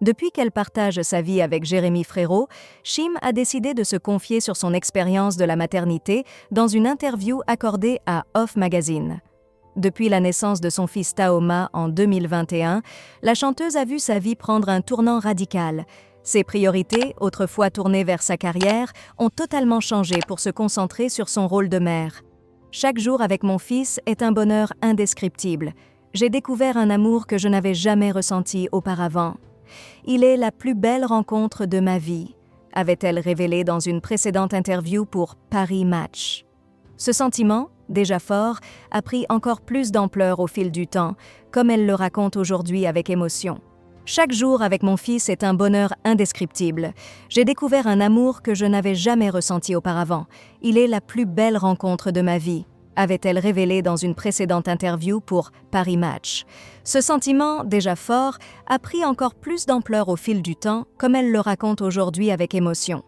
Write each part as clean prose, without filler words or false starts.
Depuis qu'elle partage sa vie avec Jérémy Frérot, Chim a décidé de se confier sur son expérience de la maternité dans une interview accordée à Off Magazine. Depuis la naissance de son fils Taoma en 2021, la chanteuse a vu sa vie prendre un tournant radical. Ses priorités, autrefois tournées vers sa carrière, ont totalement changé pour se concentrer sur son rôle de mère. Chaque jour avec mon fils est un bonheur indescriptible. J'ai découvert un amour que je n'avais jamais ressenti auparavant. Il est la plus belle rencontre de ma vie, avait-elle révélé dans une précédente interview pour Paris Match. Ce sentiment, déjà fort, a pris encore plus d'ampleur au fil du temps, comme elle le raconte aujourd'hui avec émotion. Chaque jour avec mon fils est un bonheur indescriptible. J'ai découvert un amour que je n'avais jamais ressenti auparavant. Il est la plus belle rencontre de ma vie, avait-elle révélé dans une précédente interview pour Paris Match. Ce sentiment, déjà fort, a pris encore plus d'ampleur au fil du temps, comme elle le raconte aujourd'hui avec émotion.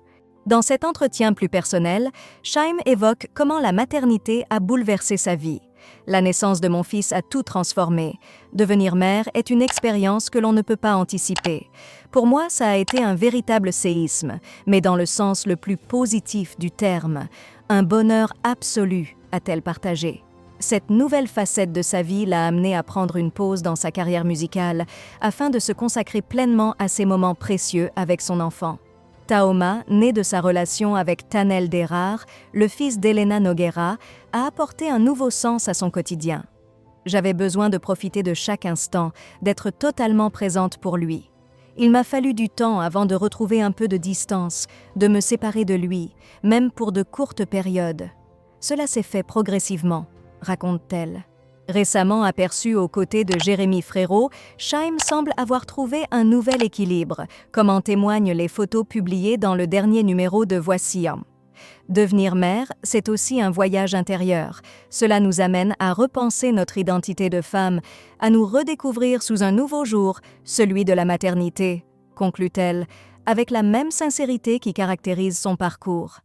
Dans cet entretien plus personnel, Chim évoque comment la maternité a bouleversé sa vie. La naissance de mon fils a tout transformé. Devenir mère est une expérience que l'on ne peut pas anticiper. Pour moi, ça a été un véritable séisme, mais dans le sens le plus positif du terme. Un bonheur absolu, a-t-elle partagé. Cette nouvelle facette de sa vie l'a amenée à prendre une pause dans sa carrière musicale afin de se consacrer pleinement à ces moments précieux avec son enfant. Taoma, né de sa relation avec Tanel Derar, le fils d'Elena Nogueira, a apporté un nouveau sens à son quotidien. J'avais besoin de profiter de chaque instant, d'être totalement présente pour lui. Il m'a fallu du temps avant de retrouver un peu de distance, de me séparer de lui, même pour de courtes périodes. Cela s'est fait progressivement, raconte-t-elle. Récemment aperçue aux côtés de Jérémy Frérot, Chim semble avoir trouvé un nouvel équilibre, comme en témoignent les photos publiées dans le dernier numéro de Voici Homme. Devenir mère, c'est aussi un voyage intérieur. Cela nous amène à repenser notre identité de femme, à nous redécouvrir sous un nouveau jour, celui de la maternité, conclut-elle, avec la même sincérité qui caractérise son parcours.